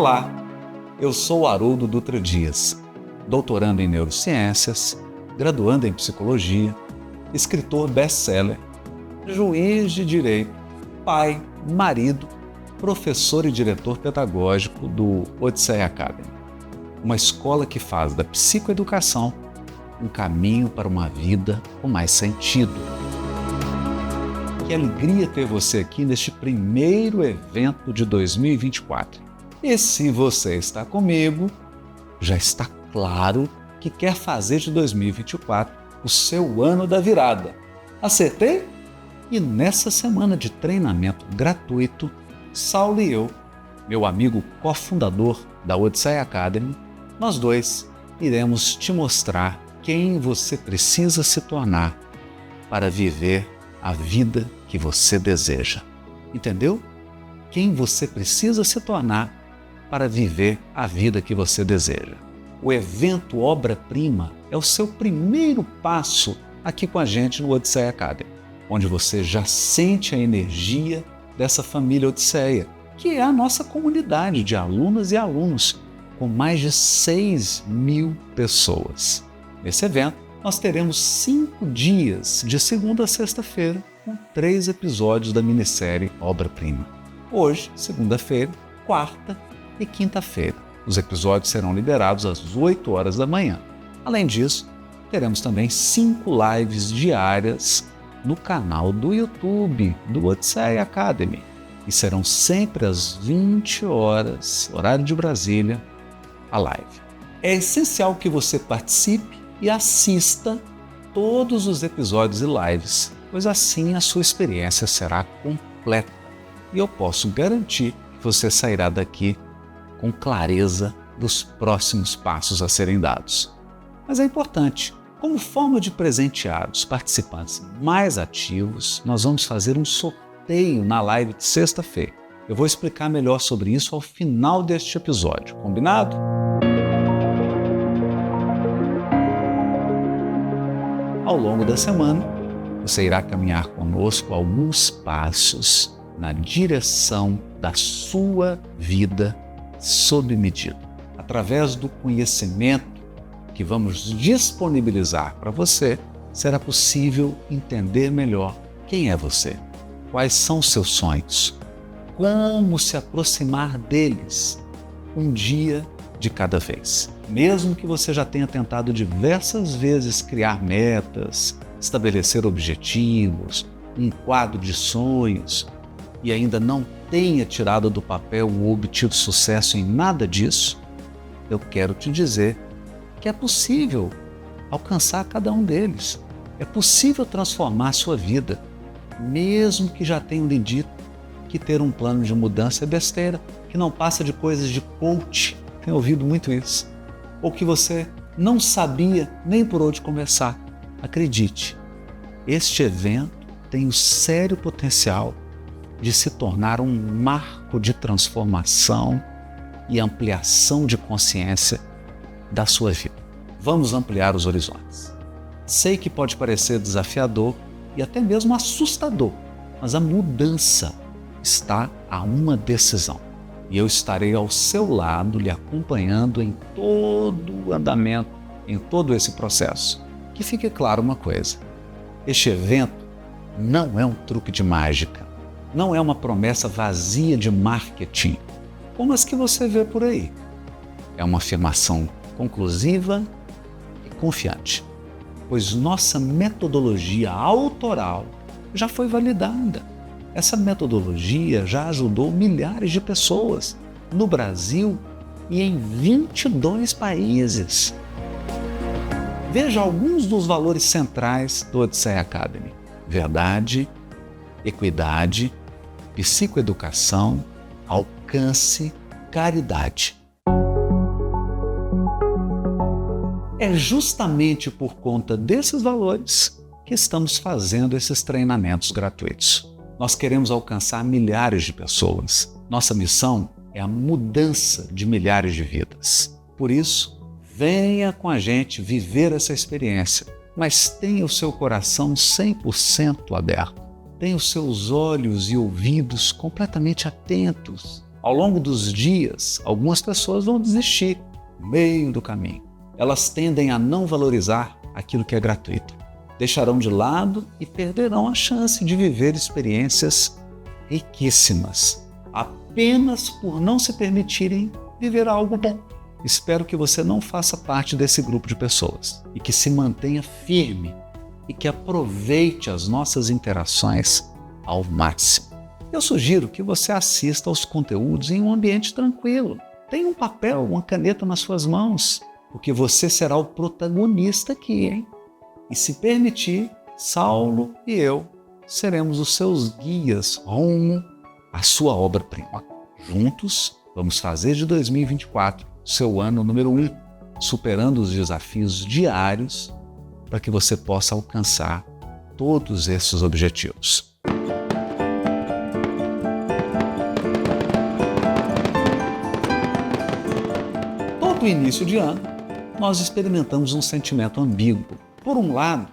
Olá, eu sou Haroldo Dutra Dias, doutorando em neurociências, graduando em psicologia, escritor best-seller, juiz de direito, pai, marido, professor e diretor pedagógico do Odisseia Academy, uma escola que faz da psicoeducação um caminho para uma vida com mais sentido. Que alegria ter você aqui neste primeiro evento de 2024. E se você está comigo, já está claro que quer fazer de 2024 o seu ano da virada. Acertei? E nessa semana de treinamento gratuito, Saulo e eu, meu amigo cofundador da Odisseia Academy, nós dois iremos te mostrar quem você precisa se tornar para viver a vida que você deseja. Entendeu? Quem você precisa se tornar para viver a vida que você deseja. O evento Obra-Prima é o seu primeiro passo aqui com a gente no Odisseia Academy, onde você já sente a energia dessa família Odisseia, que é a nossa comunidade de alunas e alunos, com mais de 6.000 pessoas. Nesse evento, nós teremos 5 dias, de segunda a sexta-feira, com 3 episódios da minissérie Obra-Prima. Hoje, segunda-feira, quarta e quinta-feira. Os episódios serão liberados às 8 horas da manhã. Além disso, teremos também 5 lives diárias no canal do YouTube do Odisseia Academy. E serão sempre às 20 horas, horário de Brasília, a live. É essencial que você participe e assista todos os episódios e lives, pois assim a sua experiência será completa. E eu posso garantir que você sairá daqui com clareza dos próximos passos a serem dados. Mas é importante, como forma de presentear os participantes mais ativos, nós vamos fazer um sorteio na live de sexta-feira. Eu vou explicar melhor sobre isso ao final deste episódio, combinado? Ao longo da semana, você irá caminhar conosco alguns passos na direção da sua vida sob medida. Através do conhecimento que vamos disponibilizar para você, será possível entender melhor quem é você, quais são seus sonhos, como se aproximar deles um dia de cada vez. Mesmo que você já tenha tentado diversas vezes criar metas, estabelecer objetivos, um quadro de sonhos e ainda não tenha tirado do papel ou obtido sucesso em nada disso, eu quero te dizer que é possível alcançar cada um deles. É possível transformar a sua vida, mesmo que já tenham lhe dito que ter um plano de mudança é besteira, que não passa de coisas de coach. Tenho ouvido muito isso. Ou que você não sabia nem por onde começar. Acredite, este evento tem o sério potencial de se tornar um marco de transformação e ampliação de consciência da sua vida. Vamos ampliar os horizontes. Sei que pode parecer desafiador e até mesmo assustador, mas a mudança está a uma decisão. E eu estarei ao seu lado, lhe acompanhando em todo o andamento, em todo esse processo. Que fique claro uma coisa, este evento não é um truque de mágica, não é uma promessa vazia de marketing, como as que você vê por aí. É uma afirmação conclusiva e confiante, pois nossa metodologia autoral já foi validada. Essa metodologia já ajudou milhares de pessoas no Brasil e em 22 países. Veja alguns dos valores centrais do Odisseia Academy: verdade, equidade, psicoeducação, alcance, caridade. É justamente por conta desses valores que estamos fazendo esses treinamentos gratuitos. Nós queremos alcançar milhares de pessoas. Nossa missão é a mudança de milhares de vidas. Por isso, venha com a gente viver essa experiência, mas tenha o seu coração 100% aberto. Tenha os seus olhos e ouvidos completamente atentos Ao longo dos dias, algumas pessoas vão desistir no meio do caminho. Elas tendem a não valorizar aquilo que é gratuito. Deixarão de lado e perderão a chance de viver experiências riquíssimas, apenas por não se permitirem viver algo bom. Espero que você não faça parte desse grupo de pessoas e que se mantenha firme e que aproveite as nossas interações ao máximo. Eu sugiro que você assista aos conteúdos em um ambiente tranquilo. Tenha um papel, uma caneta nas suas mãos, porque você será o protagonista aqui, hein? E se permitir, Saulo e eu seremos os seus guias rumo à sua obra-prima. Juntos, vamos fazer de 2024 seu ano número 1, superando os desafios diários para que você possa alcançar todos esses objetivos. Todo início de ano, nós experimentamos um sentimento ambíguo. Por um lado,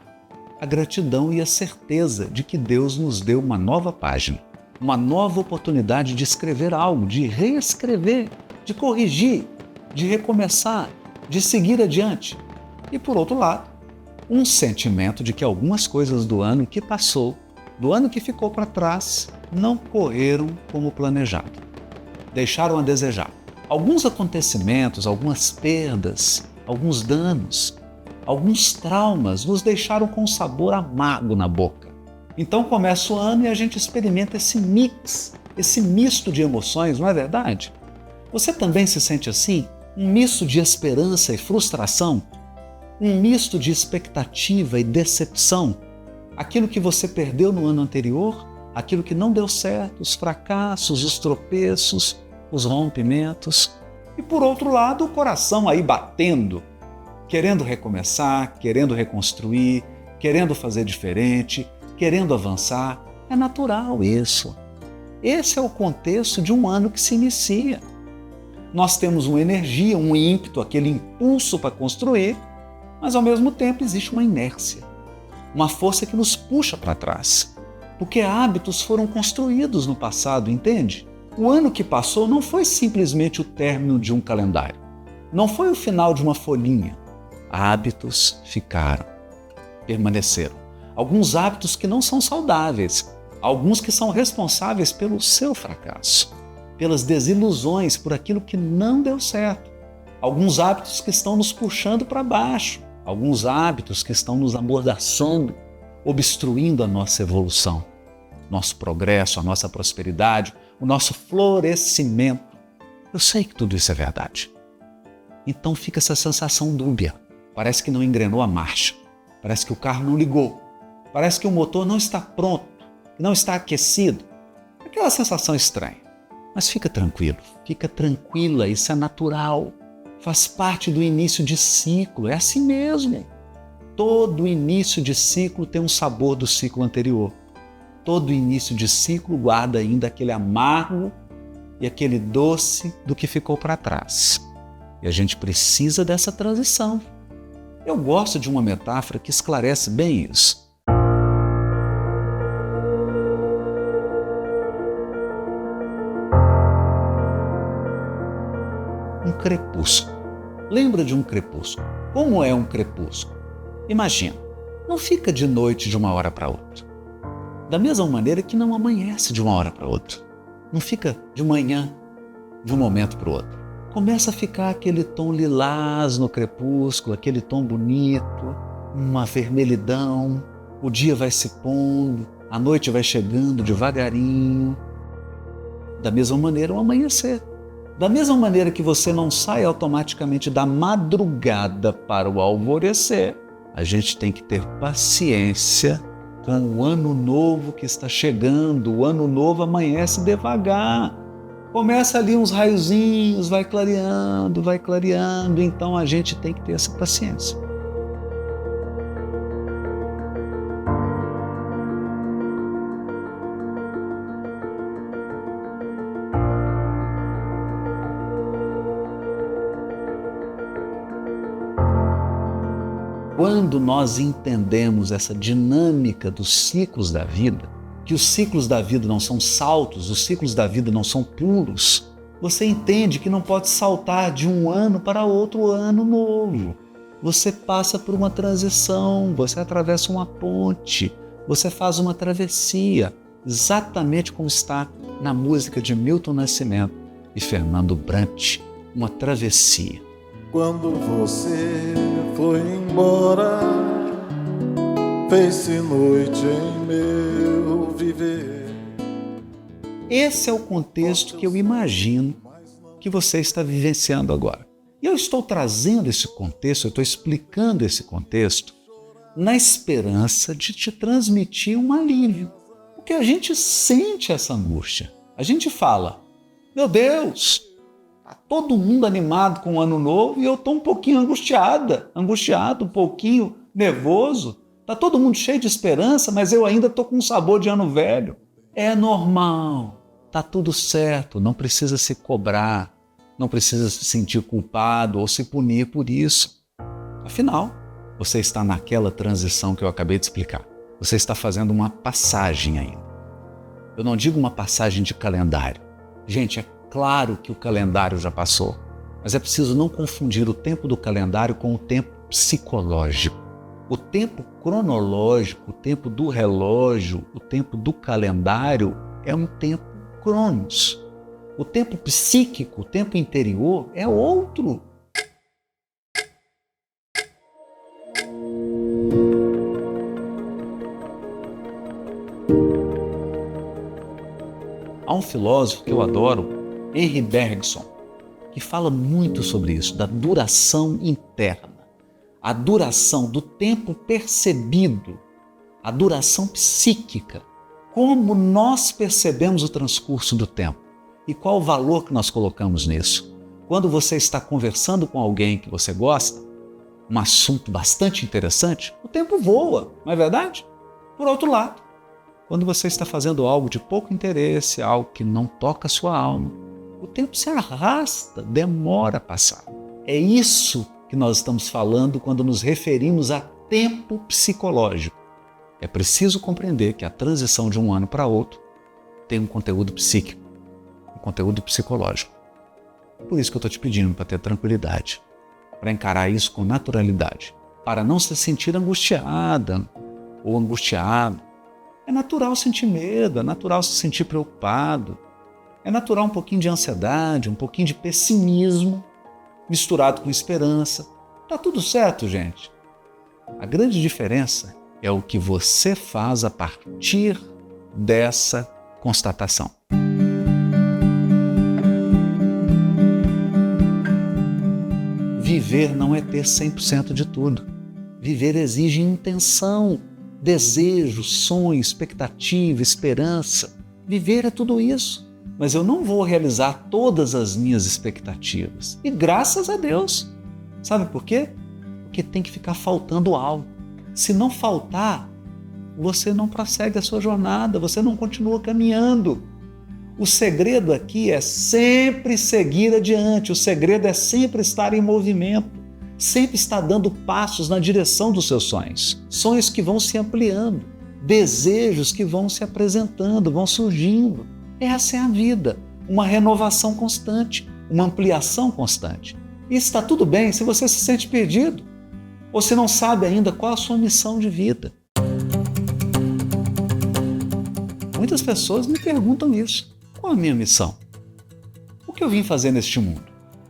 a gratidão e a certeza de que Deus nos deu uma nova página, uma nova oportunidade de escrever algo, de reescrever, de corrigir, de recomeçar, de seguir adiante. E por outro lado, um sentimento de que algumas coisas do ano que passou, do ano que ficou para trás, não correram como planejado. Deixaram a desejar. Alguns acontecimentos, algumas perdas, alguns danos, alguns traumas nos deixaram com um sabor amargo na boca. Então começa o ano e a gente experimenta esse mix, esse misto de emoções, não é verdade? Você também se sente assim? Um misto de esperança e frustração? Um misto de expectativa e decepção? Aquilo que você perdeu no ano anterior, aquilo que não deu certo, os fracassos, os tropeços, os rompimentos. E por outro lado, o coração aí batendo, querendo recomeçar, querendo reconstruir, querendo fazer diferente, querendo avançar. É natural isso. Esse é o contexto de um ano que se inicia. Nós temos uma energia, um ímpeto, aquele impulso para construir, mas ao mesmo tempo existe uma inércia, uma força que nos puxa para trás, porque hábitos foram construídos no passado, entende? O ano que passou não foi simplesmente o término de um calendário, não foi o final de uma folhinha. Hábitos ficaram, permaneceram. Alguns hábitos que não são saudáveis, alguns que são responsáveis pelo seu fracasso, pelas desilusões, por aquilo que não deu certo. Alguns hábitos que estão nos puxando para baixo, alguns hábitos que estão nos amordaçando, obstruindo a nossa evolução, nosso progresso, a nossa prosperidade, o nosso florescimento. Eu sei que tudo isso é verdade. Então fica essa sensação dúbia. Parece que não engrenou a marcha, parece que o carro não ligou, parece que o motor não está pronto, que não está aquecido. Aquela sensação estranha. Mas fica tranquilo, fica tranquila, isso é natural. Faz parte do início de ciclo, é assim mesmo. Todo início de ciclo tem um sabor do ciclo anterior. Todo início de ciclo guarda ainda aquele amargo e aquele doce do que ficou para trás. E a gente precisa dessa transição. Eu gosto de uma metáfora que esclarece bem isso. Um crepúsculo. Lembra de um crepúsculo? Como é um crepúsculo? Imagina, não fica de noite de uma hora para outra. Da mesma maneira que não amanhece de uma hora para outra. Não fica de manhã, de um momento para o outro. Começa a ficar aquele tom lilás no crepúsculo, aquele tom bonito, uma vermelhidão. O dia vai se pondo, a noite vai chegando devagarinho. Da mesma maneira, o amanhecer. Da mesma maneira que você não sai automaticamente da madrugada para o alvorecer, a gente tem que ter paciência com o ano novo que está chegando. O ano novo amanhece devagar. Começa ali uns raiozinhos, vai clareando, então a gente tem que ter essa paciência. Quando nós entendemos essa dinâmica dos ciclos da vida, que os ciclos da vida não são saltos, os ciclos da vida não são pulos, Você entende que não pode saltar de um ano para outro ano novo. Você passa por uma transição, você atravessa uma ponte, você faz uma travessia, exatamente como está na música de Milton Nascimento e Fernando Brant, uma travessia. Quando você foi embora, fez-se noite em meu viver. Esse é o contexto que eu imagino que você está vivenciando agora. E eu estou trazendo esse contexto, eu estou explicando esse contexto na esperança de te transmitir um alívio. Porque a gente sente essa angústia. A gente fala, meu Deus, está todo mundo animado com o ano novo e eu estou um pouquinho angustiado, um pouquinho nervoso. Está todo mundo cheio de esperança, mas eu ainda estou com um sabor de ano velho. É normal, está tudo certo, não precisa se cobrar, não precisa se sentir culpado ou se punir por isso. Afinal, você está naquela transição que eu acabei de explicar. Você está fazendo uma passagem ainda. Eu não digo uma passagem de calendário. Gente, é claro que o calendário já passou, mas é preciso não confundir o tempo do calendário com o tempo psicológico. O tempo cronológico, o tempo do relógio, o tempo do calendário é um tempo cronos. O tempo psíquico, o tempo interior é outro. Há um filósofo que eu adoro, Henri Bergson, que fala muito sobre isso, da duração interna, a duração do tempo percebido, a duração psíquica, como nós percebemos o transcurso do tempo e qual o valor que nós colocamos nisso. Quando você está conversando com alguém que você gosta, um assunto bastante interessante, o tempo voa, não é verdade? Por outro lado, quando você está fazendo algo de pouco interesse, algo que não toca a sua alma, o tempo se arrasta, demora a passar. É isso que nós estamos falando quando nos referimos a tempo psicológico. É preciso compreender que a transição de um ano para outro tem um conteúdo psíquico, um conteúdo psicológico. Por isso que eu estou te pedindo para ter tranquilidade, para encarar isso com naturalidade, para não se sentir angustiada ou angustiado. É natural sentir medo, é natural se sentir preocupado, é natural um pouquinho de ansiedade, um pouquinho de pessimismo, misturado com esperança. Tá tudo certo, gente. A grande diferença é o que você faz a partir dessa constatação. Viver não é ter 100% de tudo. Viver exige intenção, desejo, sonho, expectativa, esperança. Viver é tudo isso. Mas eu não vou realizar todas as minhas expectativas. E graças a Deus. Sabe por quê? Porque tem que ficar faltando algo. Se não faltar, você não prossegue a sua jornada, você não continua caminhando. O segredo aqui é sempre seguir adiante, o segredo é sempre estar em movimento, sempre estar dando passos na direção dos seus sonhos. Sonhos que vão se ampliando, desejos que vão se apresentando, vão surgindo. Essa é a vida, uma renovação constante, uma ampliação constante. E está tudo bem se você se sente perdido, ou se não sabe ainda qual a sua missão de vida. Muitas pessoas me perguntam isso. Qual a minha missão? O que eu vim fazer neste mundo?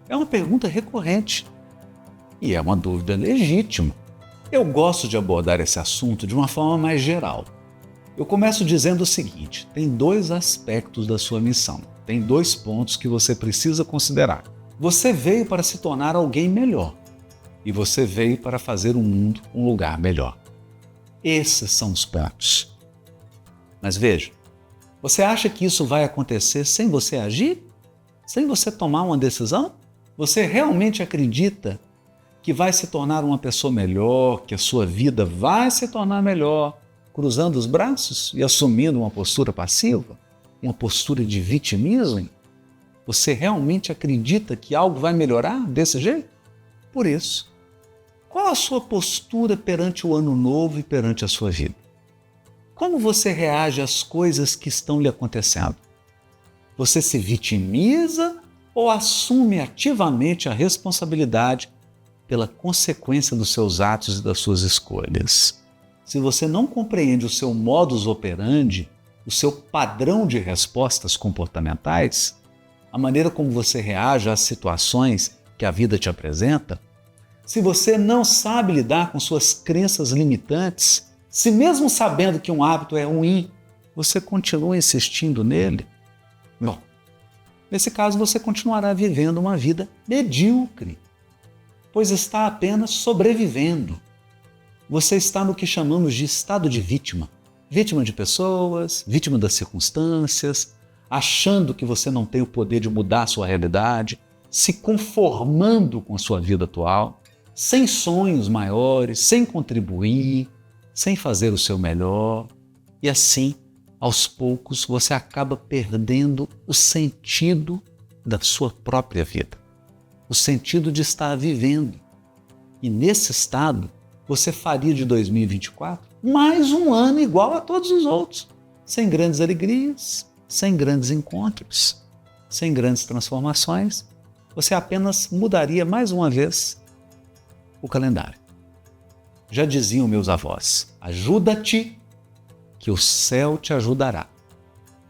É uma pergunta recorrente e é uma dúvida legítima. Eu gosto de abordar esse assunto de uma forma mais geral. Eu começo dizendo o seguinte: tem dois aspectos da sua missão, tem dois pontos que você precisa considerar. Você veio para se tornar alguém melhor e você veio para fazer o mundo um lugar melhor. Esses são os pontos. Mas veja, você acha que isso vai acontecer sem você agir? Sem você tomar uma decisão? Você realmente acredita que vai se tornar uma pessoa melhor, que a sua vida vai se tornar melhor, cruzando os braços e assumindo uma postura passiva? Uma postura de vitimismo? Você realmente acredita que algo vai melhorar desse jeito? Por isso, qual a sua postura perante o ano novo e perante a sua vida? Como você reage às coisas que estão lhe acontecendo? Você se vitimiza ou assume ativamente a responsabilidade pela consequência dos seus atos e das suas escolhas. Se você não compreende o seu modus operandi, o seu padrão de respostas comportamentais, a maneira como você reage às situações que a vida te apresenta, se você não sabe lidar com suas crenças limitantes, se mesmo sabendo que um hábito é ruim, você continua insistindo nele, bom, nesse caso você continuará vivendo uma vida medíocre, pois está apenas sobrevivendo. Você está no que chamamos de estado de vítima. Vítima de pessoas, vítima das circunstâncias, achando que você não tem o poder de mudar a sua realidade, se conformando com a sua vida atual, sem sonhos maiores, sem contribuir, sem fazer o seu melhor. E assim, aos poucos, você acaba perdendo o sentido da sua própria vida, o sentido de estar vivendo. E nesse estado, você faria de 2024 mais um ano igual a todos os outros, sem grandes alegrias, sem grandes encontros, sem grandes transformações. Você apenas mudaria mais uma vez o calendário. Já diziam meus avós, ajuda-te que o céu te ajudará.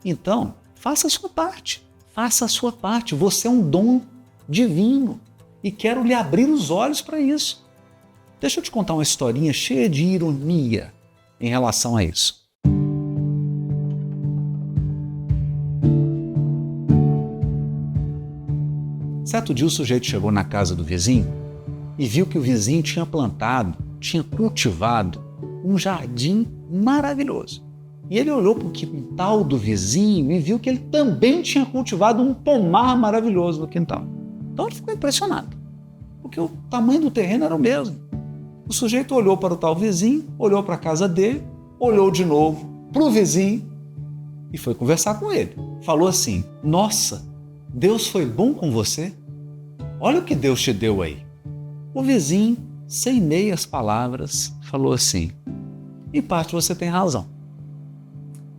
Então, faça a sua parte, faça a sua parte. Você é um dom divino e quero lhe abrir os olhos para isso. Deixa eu te contar uma historinha cheia de ironia em relação a isso. Certo dia o sujeito chegou na casa do vizinho e viu que o vizinho tinha plantado, tinha cultivado um jardim maravilhoso. E ele olhou para o quintal do vizinho e viu que ele também tinha cultivado um pomar maravilhoso no quintal. Então ele ficou impressionado, porque o tamanho do terreno era o mesmo. O sujeito olhou para o tal vizinho, olhou para a casa dele, olhou de novo para o vizinho e foi conversar com ele. Falou assim, nossa, Deus foi bom com você? Olha o que Deus te deu aí. O vizinho, sem meias palavras, falou assim, em parte você tem razão.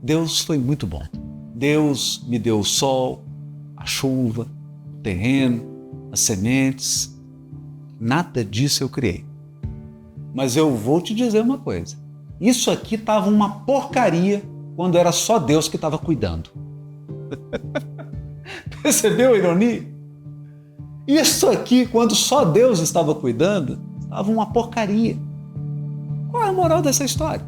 Deus foi muito bom. Deus me deu o sol, a chuva, o terreno, as sementes. Nada disso eu criei. Mas eu vou te dizer uma coisa. Isso aqui estava uma porcaria quando era só Deus que estava cuidando. Percebeu a ironia? Isso aqui, quando só Deus estava cuidando, estava uma porcaria. Qual é a moral dessa história?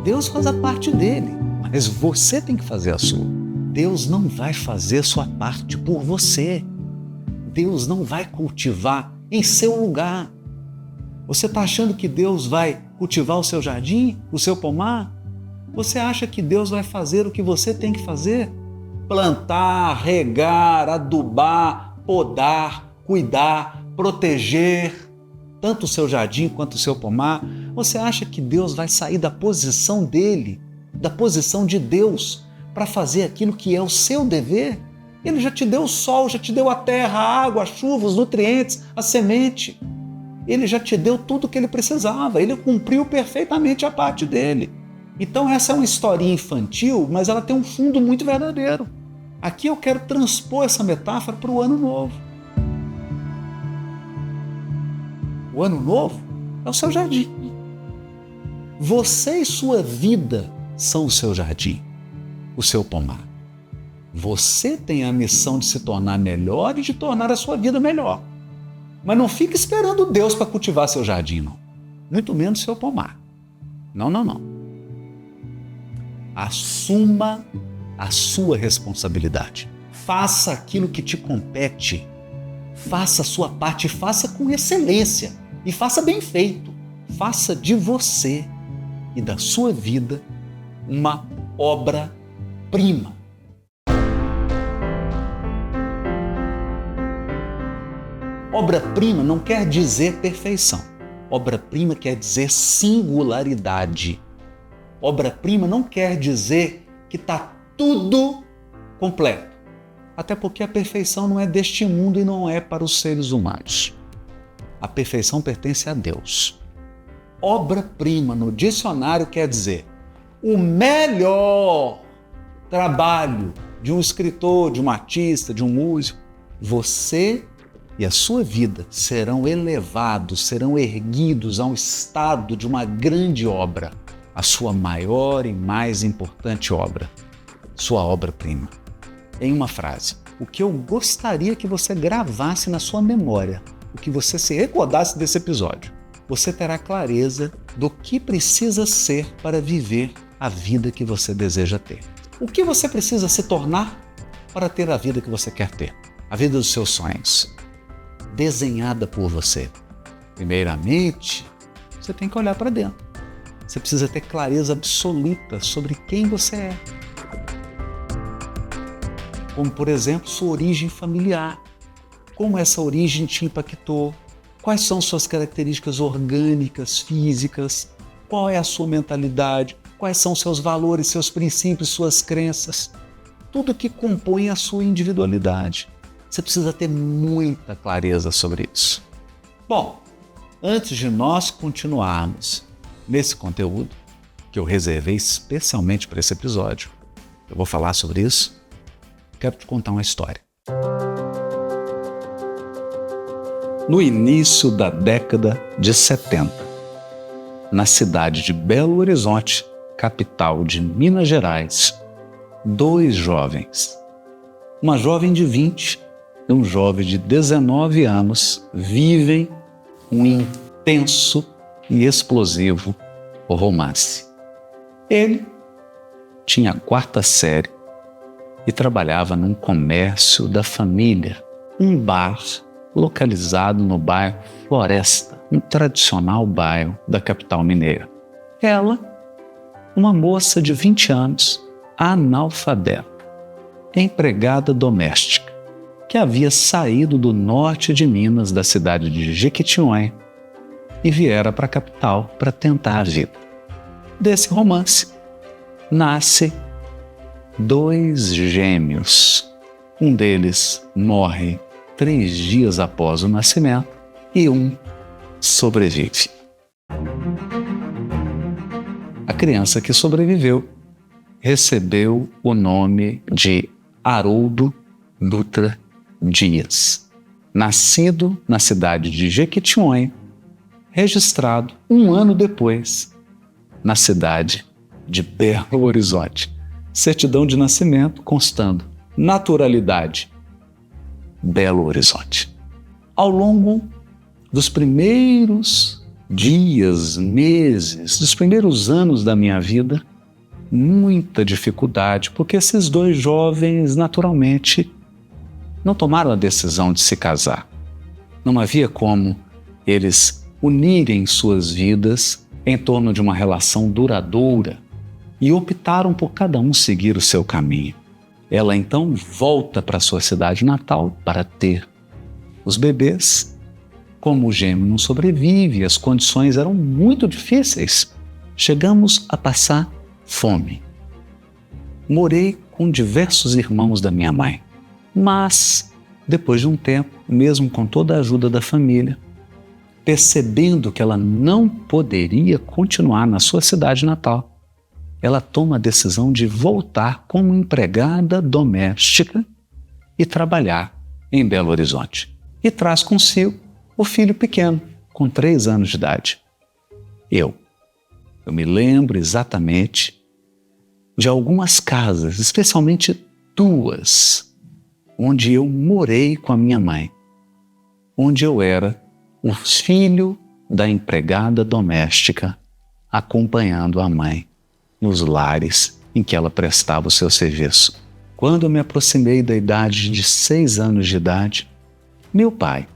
Deus faz a parte dele, mas você tem que fazer a sua. Deus não vai fazer sua parte por você. Deus não vai cultivar em seu lugar. Você está achando que Deus vai cultivar o seu jardim, o seu pomar? Você acha que Deus vai fazer o que você tem que fazer? Plantar, regar, adubar, podar, cuidar, proteger, tanto o seu jardim quanto o seu pomar. Você acha que Deus vai sair da posição dele, da posição de Deus, para fazer aquilo que é o seu dever? Ele já te deu o sol, já te deu a terra, a água, a chuva, os nutrientes, a semente. Ele já te deu tudo o que ele precisava. Ele cumpriu perfeitamente a parte dele. Então essa é uma historinha infantil, mas ela tem um fundo muito verdadeiro. Aqui eu quero transpor essa metáfora para o ano novo. O ano novo é o seu jardim. Você e sua vida são o seu jardim, o seu pomar. Você tem a missão de se tornar melhor e de tornar a sua vida melhor. Mas não fique esperando Deus para cultivar seu jardim, não. Muito menos seu pomar. Não, não, não. Assuma a sua responsabilidade. Faça aquilo que te compete. Faça a sua parte, faça com excelência. E faça bem feito. Faça de você e da sua vida uma obra-prima. Obra-prima não quer dizer perfeição. Obra-prima quer dizer singularidade. Obra-prima não quer dizer que está tudo completo. Até porque a perfeição não é deste mundo e não é para os seres humanos. A perfeição pertence a Deus. Obra-prima no dicionário quer dizer o melhor trabalho de um escritor, de um artista, de um músico, você e a sua vida serão elevados, serão erguidos a um estado de uma grande obra, a sua maior e mais importante obra, sua obra-prima. Em uma frase, o que eu gostaria que você gravasse na sua memória, o que você se recordasse desse episódio, você terá clareza do que precisa ser para viver a vida que você deseja ter. O que você precisa se tornar para ter a vida que você quer ter, a vida dos seus sonhos, desenhada por você. Primeiramente, você tem que olhar para dentro. Você precisa ter clareza absoluta sobre quem você é. Como, por exemplo, sua origem familiar. Como essa origem te impactou? Quais são suas características orgânicas, físicas? Qual é a sua mentalidade? Quais são seus valores, seus princípios, suas crenças? Tudo que compõe a sua individualidade. Você precisa ter muita clareza sobre isso. Bom, antes de nós continuarmos nesse conteúdo, que eu reservei especialmente para esse episódio, eu vou falar sobre isso, quero te contar uma história. No início da década de 70, na cidade de Belo Horizonte, capital de Minas Gerais, dois jovens, uma jovem de 20 e um jovem de 19 anos, vivem um intenso e explosivo romance. Ele tinha a 4ª série e trabalhava num comércio da família, um bar localizado no bairro Floresta, um tradicional bairro da capital mineira. Ela, uma moça de 20 anos, analfabeta, empregada doméstica, que havia saído do norte de Minas, da cidade de Jequitinhonha, e viera para a capital para tentar a vida. Desse romance nasce 2 gêmeos. Um deles morre 3 dias após o nascimento e um sobrevive. A criança que sobreviveu recebeu o nome de Haroldo Dutra Dias, nascido na cidade de Jequitinhonha, registrado 1 ano depois na cidade de Belo Horizonte. Certidão de nascimento constando naturalidade, Belo Horizonte. Ao longo dos primeiros dias, meses, dos primeiros anos da minha vida, muita dificuldade, porque esses 2 jovens naturalmente não tomaram a decisão de se casar. Não havia como eles unirem suas vidas em torno de uma relação duradoura e optaram por cada um seguir o seu caminho. Ela então volta para sua cidade natal para ter os bebês. Como o gêmeo não sobrevive, as condições eram muito difíceis. Chegamos a passar fome. Morei com diversos irmãos da minha mãe, mas depois de um tempo, mesmo com toda a ajuda da família, percebendo que ela não poderia continuar na sua cidade natal, ela toma a decisão de voltar como empregada doméstica e trabalhar em Belo Horizonte. E traz consigo o filho pequeno, com 3 anos de idade. Eu me lembro exatamente de algumas casas, especialmente 2, onde eu morei com a minha mãe, onde eu era o filho da empregada doméstica acompanhando a mãe nos lares em que ela prestava o seu serviço. Quando eu me aproximei da idade de 6 anos de idade, meu pai,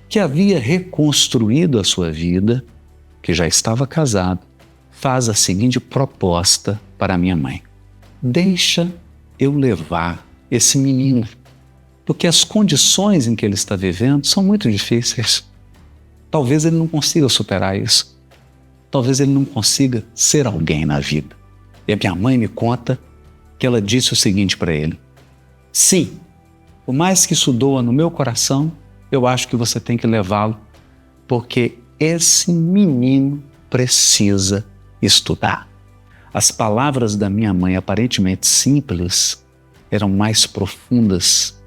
que havia reconstruído a sua vida, que já estava casado, faz a seguinte proposta para minha mãe: deixa eu levar esse menino, porque as condições em que ele está vivendo são muito difíceis. Talvez ele não consiga superar isso. Talvez ele não consiga ser alguém na vida. E a minha mãe me conta que ela disse o seguinte para ele: sim, por mais que isso doa no meu coração, eu acho que você tem que levá-lo, porque esse menino precisa estudar. As palavras da minha mãe, aparentemente simples, eram mais profundas,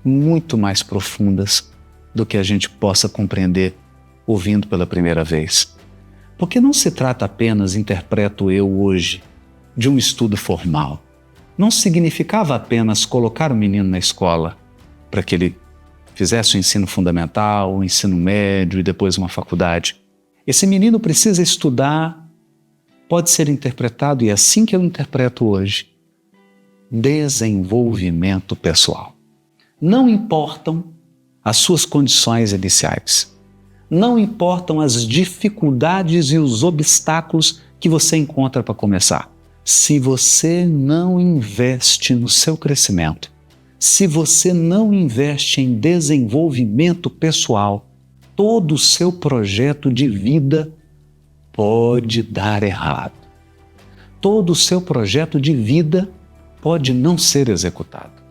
muito mais profundas do que a gente possa compreender ouvindo pela primeira vez. Porque não se trata apenas, interpreto eu hoje, de um estudo formal. Não significava apenas colocar o menino na escola para que ele fizesse o ensino fundamental, o ensino médio e depois uma faculdade. Esse menino precisa estudar, pode ser interpretado, e é assim que eu interpreto hoje, desenvolvimento pessoal. Não importam as suas condições iniciais. Não importam as dificuldades e os obstáculos que você encontra para começar. Se você não investe no seu crescimento, se você não investe em desenvolvimento pessoal, todo o seu projeto de vida pode dar errado. Todo o seu projeto de vida pode não ser executado.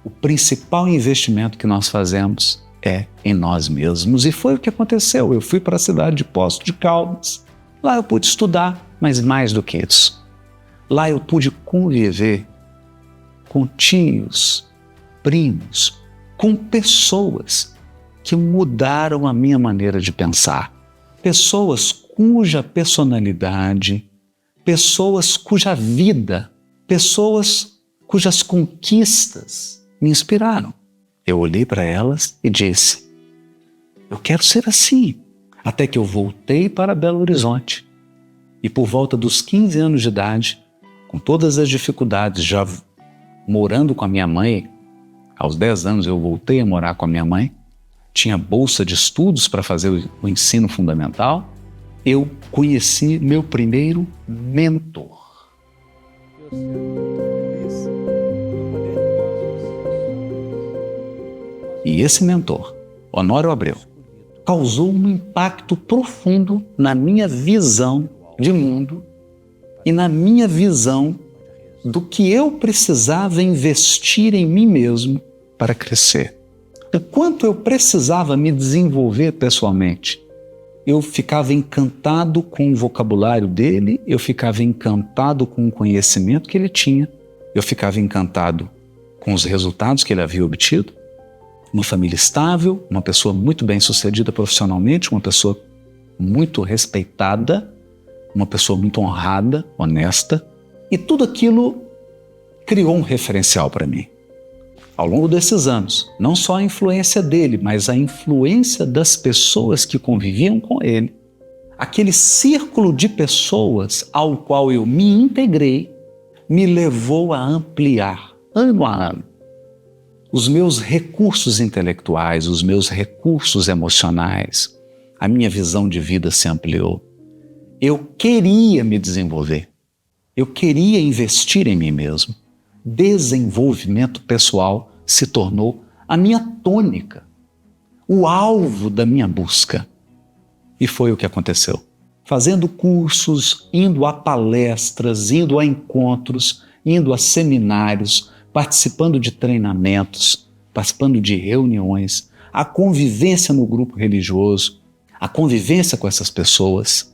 O principal investimento que nós fazemos é em nós mesmos. E foi o que aconteceu. Eu fui para a cidade de Poços de Caldas. Lá eu pude estudar, mas mais do que isso. Lá eu pude conviver com tios, primos, com pessoas que mudaram a minha maneira de pensar. Pessoas cuja personalidade, pessoas cuja vida, pessoas cujas conquistas me inspiraram. Eu olhei para elas e disse, eu quero ser assim. Até que eu voltei para Belo Horizonte e por volta dos 15 anos de idade, com todas as dificuldades, já morando com a minha mãe, aos 10 anos eu voltei a morar com a minha mãe, tinha bolsa de estudos para fazer o ensino fundamental, eu conheci meu primeiro mentor. E esse mentor, Honório Abreu, causou um impacto profundo na minha visão de mundo e na minha visão do que eu precisava investir em mim mesmo para crescer. O quanto eu precisava me desenvolver pessoalmente. Eu ficava encantado com o vocabulário dele, eu ficava encantado com o conhecimento que ele tinha, eu ficava encantado com os resultados que ele havia obtido. Uma família estável, uma pessoa muito bem-sucedida profissionalmente, uma pessoa muito respeitada, uma pessoa muito honrada, honesta, e tudo aquilo criou um referencial para mim. Ao longo desses anos, não só a influência dele, mas a influência das pessoas que conviviam com ele, aquele círculo de pessoas ao qual eu me integrei, me levou a ampliar, ano a ano, os meus recursos intelectuais, os meus recursos emocionais. A minha visão de vida se ampliou. Eu queria me desenvolver. Eu queria investir em mim mesmo. Desenvolvimento pessoal se tornou a minha tônica, o alvo da minha busca. E foi o que aconteceu. Fazendo cursos, indo a palestras, indo a encontros, indo a seminários, participando de treinamentos, participando de reuniões, a convivência no grupo religioso, a convivência com essas pessoas.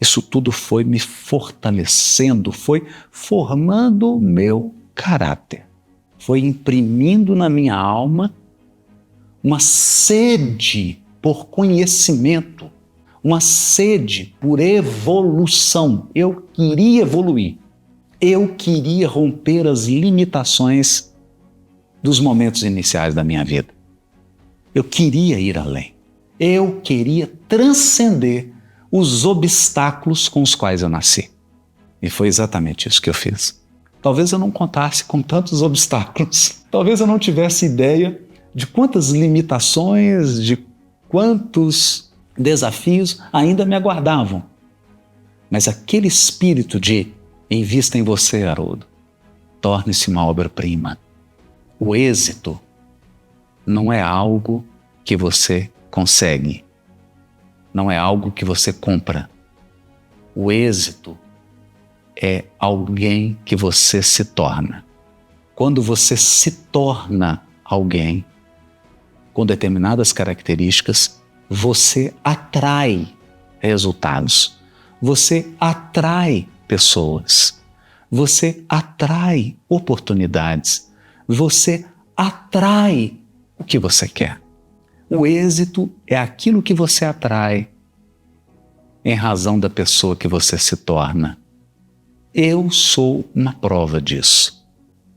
Isso tudo foi me fortalecendo, foi formando o meu caráter, foi imprimindo na minha alma uma sede por conhecimento, uma sede por evolução. Eu queria evoluir, eu queria romper as limitações dos momentos iniciais da minha vida. Eu queria ir além, eu queria transcender os obstáculos com os quais eu nasci. E foi exatamente isso que eu fiz. Talvez eu não contasse com tantos obstáculos, talvez eu não tivesse ideia de quantas limitações, de quantos desafios ainda me aguardavam. Mas aquele espírito de invista em você, Haroldo, torne-se uma obra-prima. O êxito não é algo que você consegue, não é algo que você compra. O êxito é alguém que você se torna. Quando você se torna alguém com determinadas características, você atrai resultados, você atrai pessoas, você atrai oportunidades, você atrai o que você quer. O êxito é aquilo que você atrai em razão da pessoa que você se torna. Eu sou uma prova disso.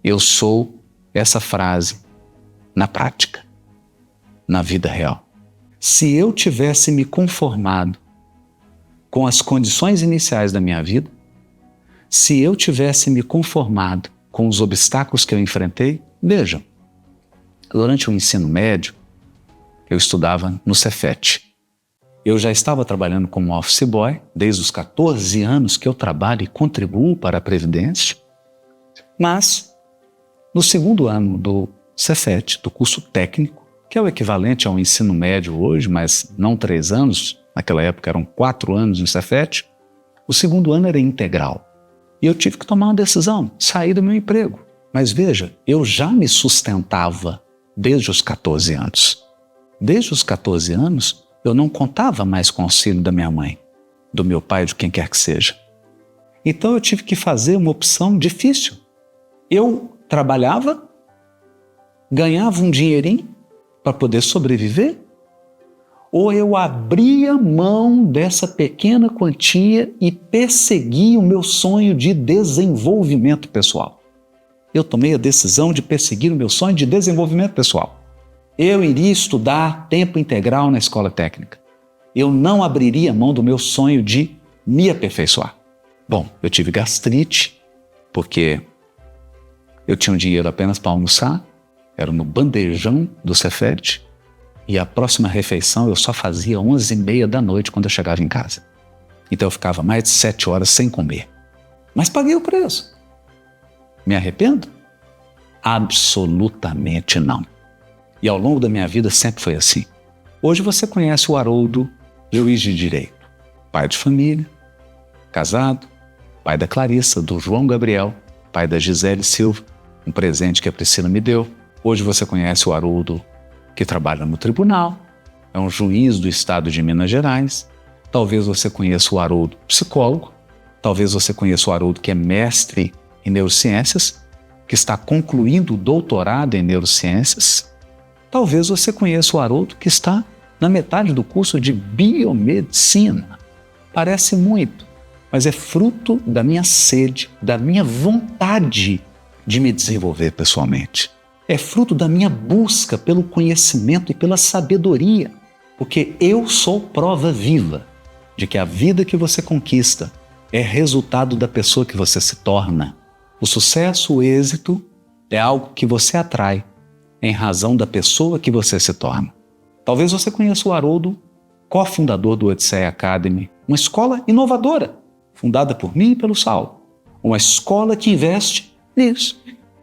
Eu sou essa frase na prática, na vida real. Se eu tivesse me conformado com as condições iniciais da minha vida, se eu tivesse me conformado com os obstáculos que eu enfrentei, vejam, durante o ensino médio, eu estudava no Cefet. Eu já estava trabalhando como office boy desde os 14 anos que eu trabalho e contribuo para a Previdência, mas no segundo ano do Cefet, do curso técnico, que é o equivalente ao ensino médio hoje, mas não 3 anos, naquela época eram 4 anos no Cefet, o segundo ano era integral. E eu tive que tomar uma decisão, sair do meu emprego. Mas veja, eu já me sustentava desde os 14 anos. Desde os 14 anos, eu não contava mais com o auxílio da minha mãe, do meu pai, de quem quer que seja. Então eu tive que fazer uma opção difícil. Eu trabalhava, ganhava um dinheirinho para poder sobreviver, ou eu abria mão dessa pequena quantia e perseguia o meu sonho de desenvolvimento pessoal. Eu tomei a decisão de perseguir o meu sonho de desenvolvimento pessoal. Eu iria estudar tempo integral na escola técnica. Eu não abriria mão do meu sonho de me aperfeiçoar. Bom, eu tive gastrite, porque eu tinha um dinheiro apenas para almoçar, era no bandejão do Cefet, e a próxima refeição eu só fazia 11h30 da noite quando eu chegava em casa. Então eu ficava mais de 7 horas sem comer. Mas paguei o preço. Me arrependo? Absolutamente não. E ao longo da minha vida sempre foi assim. Hoje você conhece o Haroldo, juiz de direito, pai de família, casado, pai da Clarissa, do João Gabriel, pai da Gisele Silva, um presente que a Priscila me deu. Hoje você conhece o Haroldo, que trabalha no tribunal, é um juiz do estado de Minas Gerais. Talvez você conheça o Haroldo, psicólogo. Talvez você conheça o Haroldo, que é mestre em neurociências, que está concluindo o doutorado em neurociências. Talvez você conheça o Haroldo, que está na metade do curso de biomedicina. Parece muito, mas é fruto da minha sede, da minha vontade de me desenvolver pessoalmente. É fruto da minha busca pelo conhecimento e pela sabedoria, porque eu sou prova viva de que a vida que você conquista é resultado da pessoa que você se torna. O sucesso, o êxito, é algo que você atrai em razão da pessoa que você se torna. Talvez você conheça o Haroldo, cofundador do Odisseia Academy, uma escola inovadora, fundada por mim e pelo Saulo. Uma escola que investe nisso,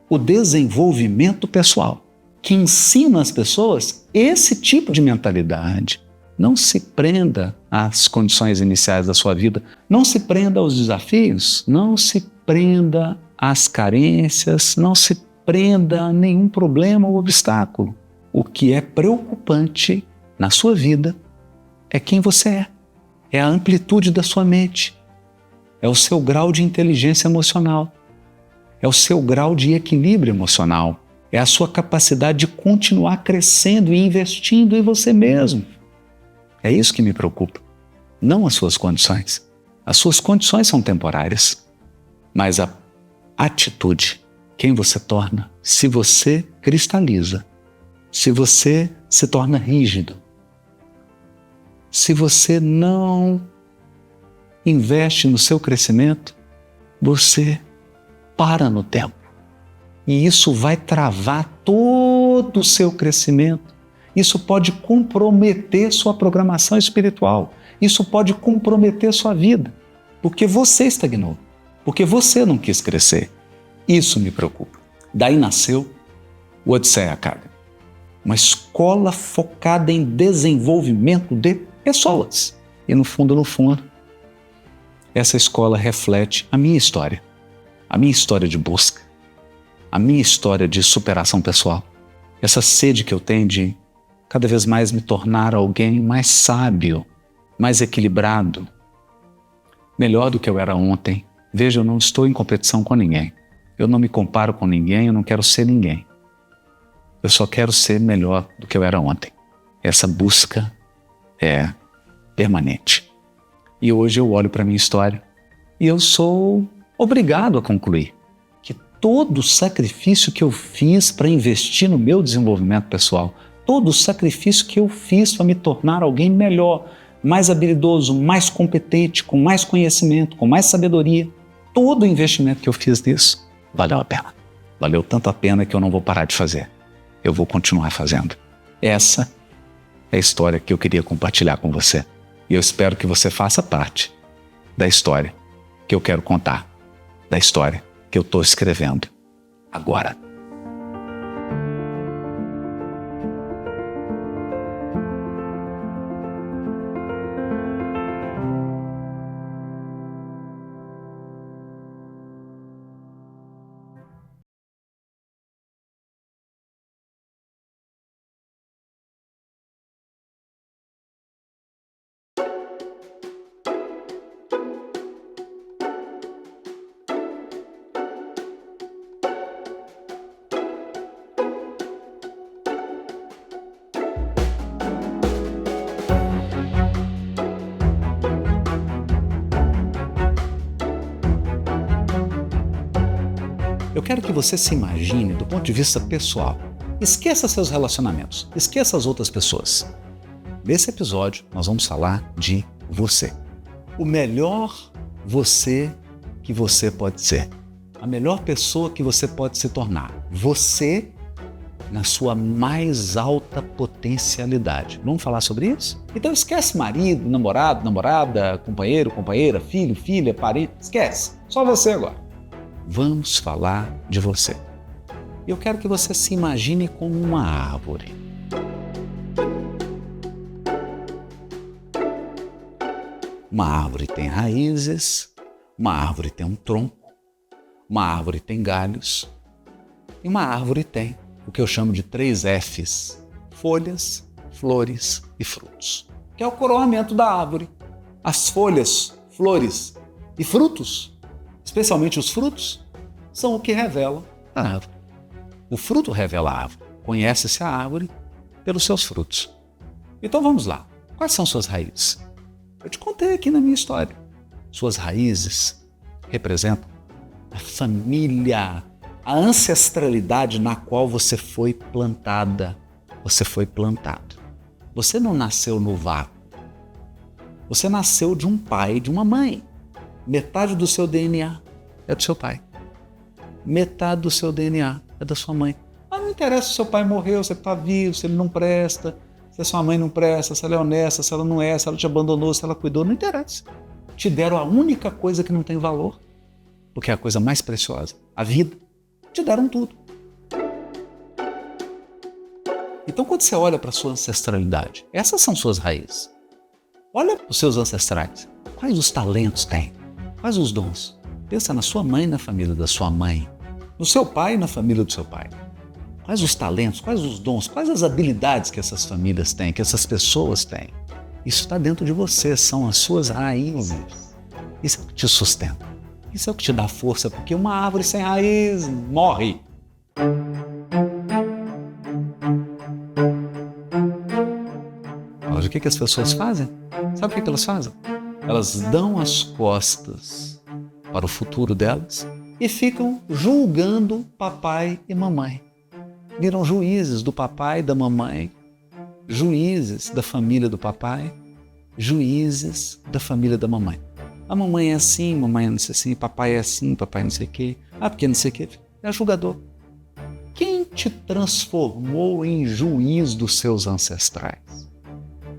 o desenvolvimento pessoal, que ensina as pessoas esse tipo de mentalidade. Não se prenda às condições iniciais da sua vida, não se prenda aos desafios, não se prenda às carências, não se prenda a nenhum problema ou obstáculo. O que é preocupante na sua vida é quem você é a amplitude da sua mente, é o seu grau de inteligência emocional, é o seu grau de equilíbrio emocional, é a sua capacidade de continuar crescendo e investindo em você mesmo. É isso que me preocupa, não as suas condições. As suas condições são temporárias, mas a atitude, quem você torna, se você cristaliza, se você se torna rígido, se você não investe no seu crescimento, você para no tempo. E isso vai travar todo o seu crescimento. Isso pode comprometer sua programação espiritual. Isso pode comprometer sua vida, porque você estagnou, porque você não quis crescer. Isso me preocupa. Daí nasceu o Odisseia Academy, uma escola focada em desenvolvimento de pessoas. E no fundo, essa escola reflete a minha história de busca, a minha história de superação pessoal, essa sede que eu tenho de cada vez mais me tornar alguém mais sábio, mais equilibrado, melhor do que eu era ontem, Veja, eu não estou em competição com ninguém. Eu não me comparo com ninguém, eu não quero ser ninguém. Eu só quero ser melhor do que eu era ontem. Essa busca é permanente. E hoje eu olho para a minha história e eu sou obrigado a concluir que todo o sacrifício que eu fiz para investir no meu desenvolvimento pessoal, todo o sacrifício que eu fiz para me tornar alguém melhor, mais habilidoso, mais competente, com mais conhecimento, com mais sabedoria, todo o investimento que eu fiz nisso valeu a pena. Valeu tanto a pena que eu não vou parar de fazer. Eu vou continuar fazendo. Essa é a história que eu queria compartilhar com você. E eu espero que você faça parte da história que eu quero contar, da história que eu estou escrevendo agora. Eu quero que você se imagine do ponto de vista pessoal. Esqueça seus relacionamentos, esqueça as outras pessoas. Nesse episódio, nós vamos falar de você. O melhor você que você pode ser. A melhor pessoa que você pode se tornar. Você na sua mais alta potencialidade. Vamos falar sobre isso? Então esquece marido, namorado, namorada, companheiro, companheira, filho, filha, parente. Esquece. Só você agora. Vamos falar de você. Eu quero que você se imagine como uma árvore. Uma árvore tem raízes, uma árvore tem um tronco, uma árvore tem galhos e uma árvore tem o que eu chamo de 3 Fs: folhas, flores e frutos, que é o coroamento da árvore. As folhas, flores e frutos, especialmente os frutos, são o que revela a árvore. O fruto revela a árvore. Conhece-se a árvore pelos seus frutos. Então vamos lá. Quais são suas raízes? Eu te contei aqui na minha história. Suas raízes representam a família, a ancestralidade na qual você foi plantada. Você foi plantado. Você não nasceu no vácuo. Você nasceu de um pai e de uma mãe. Metade do seu DNA é do seu pai. Metade do seu DNA é da sua mãe. Não interessa se seu pai morreu, se ele está vivo, se ele não presta, se a sua mãe não presta, se ela é honesta, se ela não é, se ela te abandonou, se ela cuidou, não interessa. Te deram a única coisa que não tem valor, porque é a coisa mais preciosa, a vida. Te deram tudo. Então quando você olha para a sua ancestralidade, essas são suas raízes. Olha para os seus ancestrais. Quais os talentos têm? Quais os dons? Pensa na sua mãe e na família da sua mãe. No seu pai e na família do seu pai. Quais os talentos, quais os dons, quais as habilidades que essas famílias têm, que essas pessoas têm. Isso está dentro de você, são as suas raízes. Isso é o que te sustenta. Isso é o que te dá força, porque uma árvore sem raiz morre. Mas o que as pessoas fazem? Sabe o que elas fazem? Elas dão as costas para o futuro delas e ficam julgando papai e mamãe. Viram juízes do papai e da mamãe, juízes da família do papai, juízes da família da mamãe. A mamãe é assim, mamãe não sei assim, papai é assim, papai não sei o quê. Porque não sei o quê. É julgador. Quem te transformou em juiz dos seus ancestrais?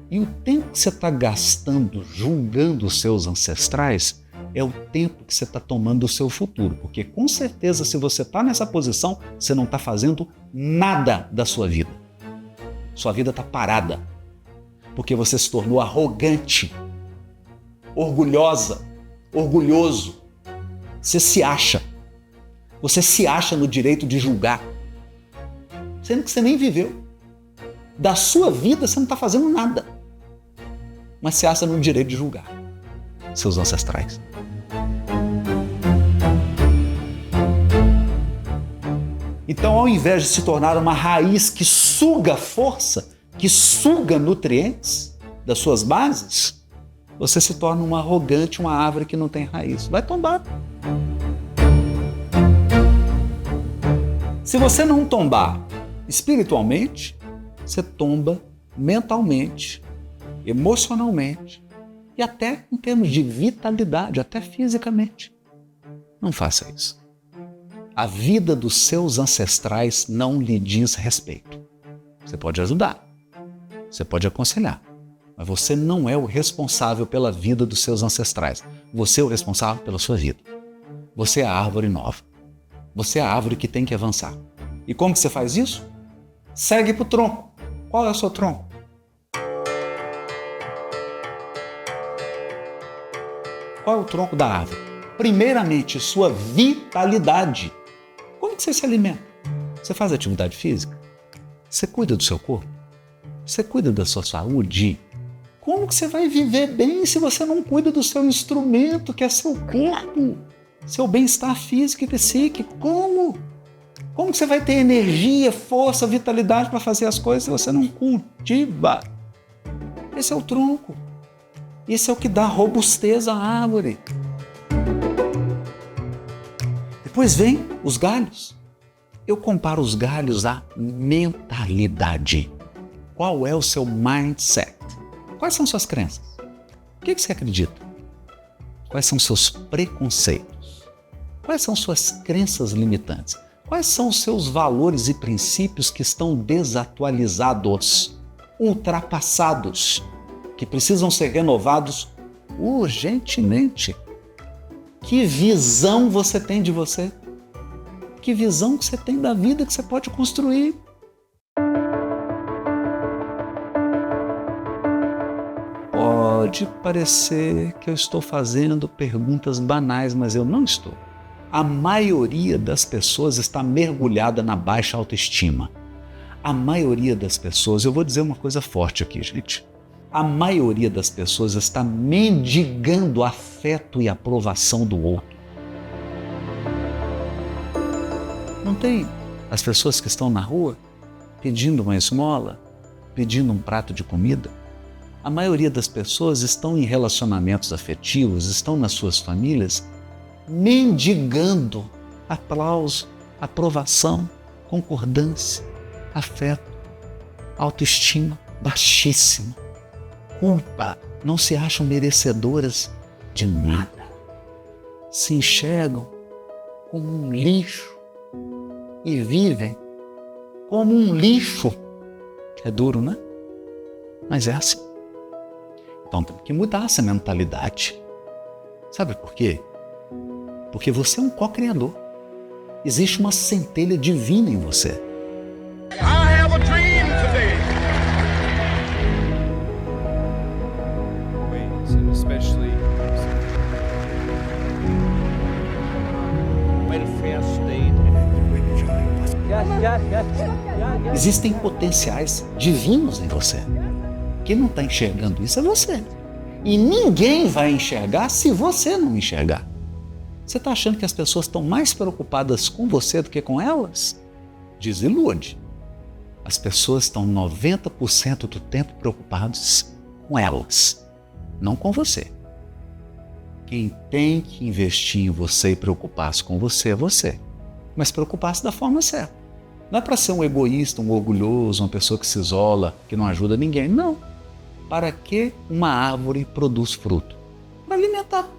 E o tempo que você está gastando julgando os seus ancestrais é o tempo que você está tomando do seu futuro. Porque com certeza, se você está nessa posição, você não está fazendo nada da sua vida. Sua vida está parada. Porque você se tornou arrogante, orgulhosa, orgulhoso. Você se acha. Você se acha no direito de julgar. Sendo que você nem viveu. Da sua vida você não está fazendo nada. Mas se acha no direito de julgar seus ancestrais. Então, ao invés de se tornar uma raiz que suga força, que suga nutrientes das suas bases, você se torna um arrogante, uma árvore que não tem raiz. Vai tombar. Se você não tombar espiritualmente, você tomba mentalmente, emocionalmente e até em termos de vitalidade, até fisicamente. Não faça isso. A vida dos seus ancestrais não lhe diz respeito. Você pode ajudar, você pode aconselhar, mas você não é o responsável pela vida dos seus ancestrais. Você é o responsável pela sua vida. Você é a árvore nova. Você é a árvore que tem que avançar. E como que você faz isso? Segue para o tronco. Qual é o seu tronco? Qual é o tronco da árvore? Primeiramente, sua vitalidade. Como que você se alimenta? Você faz atividade física? Você cuida do seu corpo? Você cuida da sua saúde? Como que você vai viver bem se você não cuida do seu instrumento, que é seu corpo? Seu bem-estar físico e psíquico? Como? Como que você vai ter energia, força, vitalidade para fazer as coisas se você não cultiva? Esse é o tronco. Esse é o que dá robustez à árvore. Depois vem os galhos. Eu comparo os galhos à mentalidade. Qual é o seu mindset? Quais são suas crenças? O que você acredita? Quais são seus preconceitos? Quais são suas crenças limitantes? Quais são os seus valores e princípios que estão desatualizados, ultrapassados, que precisam ser renovados urgentemente? Que visão você tem de você? Que visão que você tem da vida que você pode construir? Pode parecer que eu estou fazendo perguntas banais, mas eu não estou. A maioria das pessoas está mergulhada na baixa autoestima. A maioria das pessoas, eu vou dizer uma coisa forte aqui, gente. A maioria das pessoas está mendigando afeto e aprovação do outro. Não tem as pessoas que estão na rua pedindo uma esmola, pedindo um prato de comida? A maioria das pessoas estão em relacionamentos afetivos, estão nas suas famílias, mendigando aplauso, aprovação, concordância, afeto, autoestima baixíssima, culpa, não se acham merecedoras de nada, se enxergam como um lixo e vivem como um lixo. É duro, né? Mas é assim. Então tem que mudar essa mentalidade. Sabe por quê? Porque você é um co-criador. Existe uma centelha divina em você. I have a dream today. Ways, and especially when fear stayed. Existem potenciais divinos em você. Quem não está enxergando isso é você. E ninguém vai enxergar se você não enxergar. Você está achando que as pessoas estão mais preocupadas com você do que com elas? Desilude. As pessoas estão 90% do tempo preocupadas com elas, não com você. Quem tem que investir em você e preocupar-se com você é você. Mas preocupar-se da forma certa. Não é para ser um egoísta, um orgulhoso, uma pessoa que se isola, que não ajuda ninguém. Não. Para que uma árvore produz fruto? Para alimentar.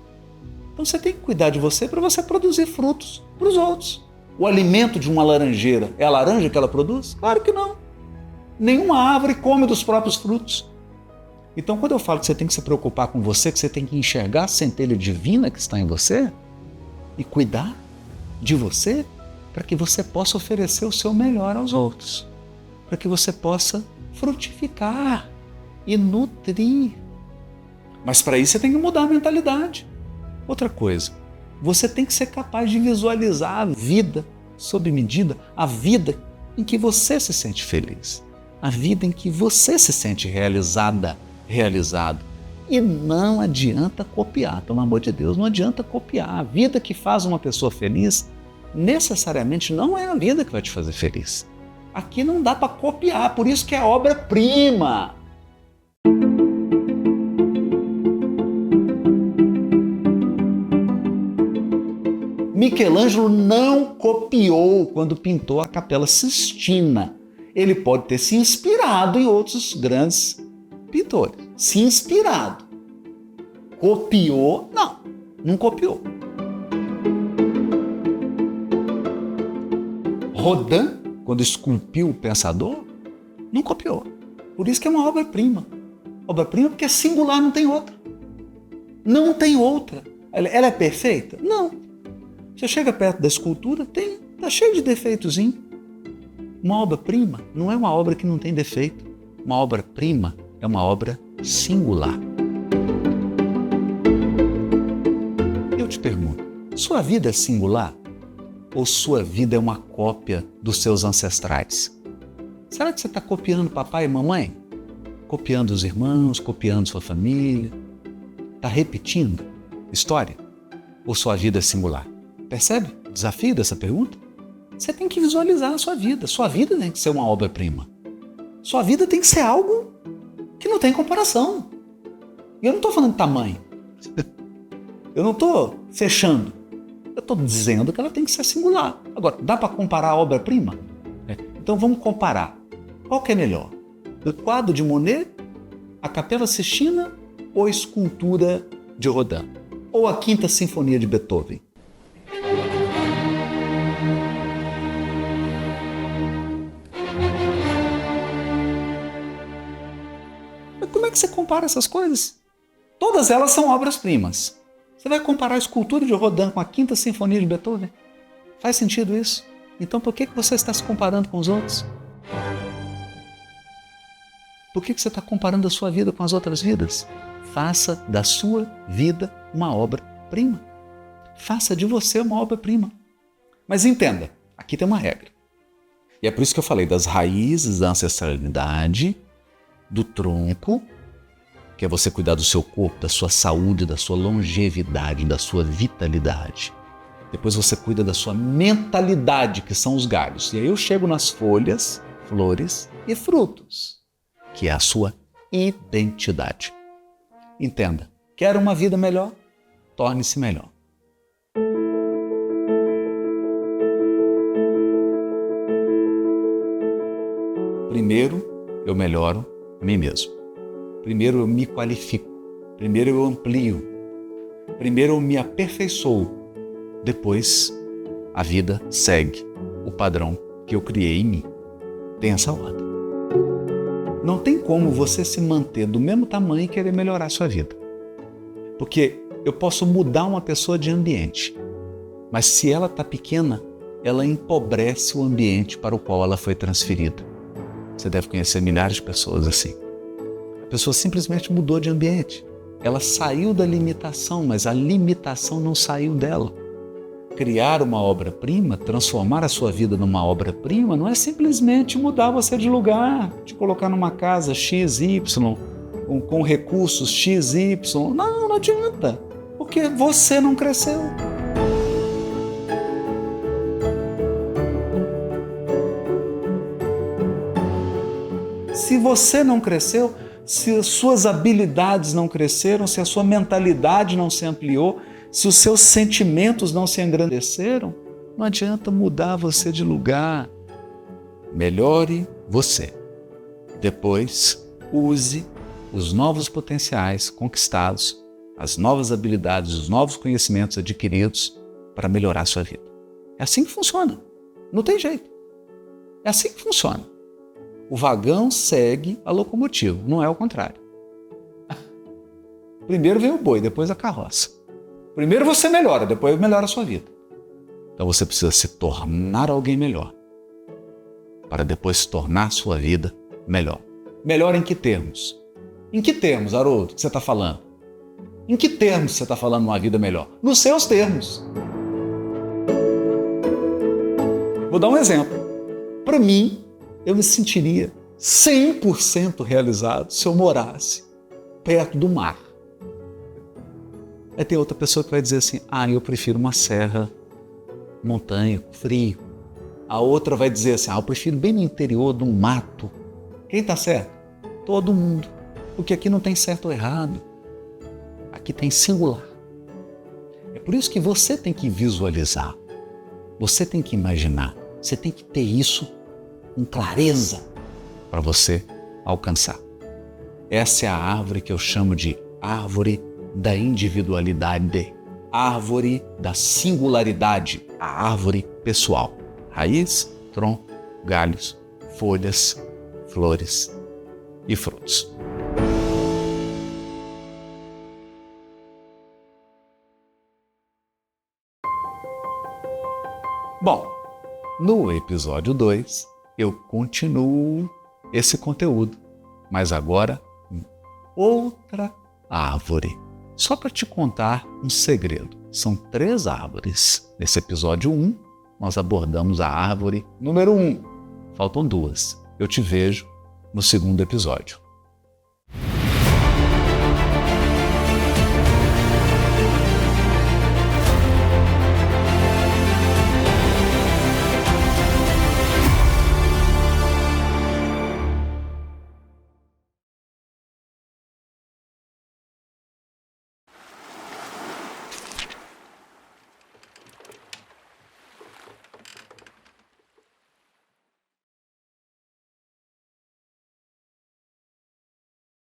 Então você tem que cuidar de você para você produzir frutos para os outros. O alimento de uma laranjeira é a laranja que ela produz? Claro que não. Nenhuma árvore come dos próprios frutos. Então quando eu falo que você tem que se preocupar com você, que você tem que enxergar a centelha divina que está em você e cuidar de você para que você possa oferecer o seu melhor aos outros, para que você possa frutificar e nutrir. Mas para isso você tem que mudar a mentalidade. Outra coisa, você tem que ser capaz de visualizar a vida sob medida, a vida em que você se sente feliz, a vida em que você se sente realizada, realizado. E não adianta copiar, pelo amor de Deus, não adianta copiar. A vida que faz uma pessoa feliz necessariamente não é a vida que vai te fazer feliz. Aqui não dá para copiar, por isso que é obra-prima. Michelangelo não copiou quando pintou a Capela Sistina. Ele pode ter se inspirado em outros grandes pintores. Se inspirado. Copiou? Não copiou. Rodin, quando esculpiu o Pensador, não copiou. Por isso que é uma obra-prima. Obra-prima porque é singular, não tem outra. Não tem outra. Ela é perfeita? Não. Você chega perto da escultura, está cheio de defeitozinho. Uma obra-prima não é uma obra que não tem defeito. Uma obra-prima é uma obra singular. Eu te pergunto, sua vida é singular? Ou sua vida é uma cópia dos seus ancestrais? Será que você está copiando papai e mamãe? Copiando os irmãos, copiando sua família? Está repetindo história? Ou sua vida é singular? Percebe o desafio dessa pergunta? Você tem que visualizar a sua vida. Sua vida tem que ser uma obra-prima. Sua vida tem que ser algo que não tem comparação. E eu não estou falando de tamanho. Eu não estou fechando. Eu estou dizendo que ela tem que ser singular. Agora, dá para comparar a obra-prima? Então vamos comparar. Qual que é melhor? O quadro de Monet, a Capela Sistina ou a escultura de Rodin? Ou a Quinta Sinfonia de Beethoven? Mas como é que você compara essas coisas? Todas elas são obras-primas. Você vai comparar a escultura de Rodin com a Quinta Sinfonia de Beethoven? Faz sentido isso? Então por que você está se comparando com os outros? Por que você está comparando a sua vida com as outras vidas? Faça da sua vida uma obra-prima. Faça de você uma obra-prima. Mas entenda, aqui tem uma regra. E é por isso que eu falei das raízes da ancestralidade, do tronco, que é você cuidar do seu corpo, da sua saúde, da sua longevidade, da sua vitalidade. Depois você cuida da sua mentalidade, que são os galhos. E aí eu chego nas folhas, flores e frutos, que é a sua identidade. Entenda, quer uma vida melhor? Torne-se melhor. Primeiro, eu melhoro a mim mesmo. Primeiro eu me qualifico, primeiro eu amplio, primeiro eu me aperfeiçoo, depois a vida segue o padrão que eu criei em mim. Tem essa ordem. Não tem como você se manter do mesmo tamanho e querer melhorar a sua vida. Porque eu posso mudar uma pessoa de ambiente, mas se ela está pequena, ela empobrece o ambiente para o qual ela foi transferida. Você deve conhecer milhares de pessoas assim. A pessoa simplesmente mudou de ambiente. Ela saiu da limitação, mas a limitação não saiu dela. Criar uma obra-prima, transformar a sua vida numa obra-prima, não é simplesmente mudar você de lugar, te colocar numa casa XY, com recursos XY. Não adianta, porque você não cresceu. Se você não cresceu, se as suas habilidades não cresceram, se a sua mentalidade não se ampliou, se os seus sentimentos não se engrandeceram, não adianta mudar você de lugar. Melhore você. Depois, use os novos potenciais conquistados, as novas habilidades, os novos conhecimentos adquiridos para melhorar a sua vida. É assim que funciona. Não tem jeito. É assim que funciona. O vagão segue a locomotiva, não é o contrário. Primeiro vem o boi, depois a carroça. Primeiro você melhora, depois melhora a sua vida. Então você precisa se tornar alguém melhor, para depois se tornar sua vida melhor. Melhor em que termos? Em que termos, Haroldo, que você está falando? Em que termos você está falando uma vida melhor? Nos seus termos. Vou dar um exemplo. Para mim, eu me sentiria 100% realizado se eu morasse perto do mar. Aí tem outra pessoa que vai dizer assim, eu prefiro uma serra montanha, frio. A outra vai dizer assim, eu prefiro bem no interior de um mato. Quem está certo? Todo mundo. Porque aqui não tem certo ou errado. Aqui tem singular. É por isso que você tem que visualizar. Você tem que imaginar. Você tem que ter isso com clareza para você alcançar. Essa é a árvore que eu chamo de árvore da individualidade, árvore da singularidade, a árvore pessoal. Raiz, tronco, galhos, folhas, flores e frutos. Bom, no episódio 2 eu continuo esse conteúdo, mas agora outra árvore. Só para te contar um segredo, são 3 árvores. Nesse episódio 1, nós abordamos a árvore número 1. Faltam 2. Eu te vejo no segundo episódio.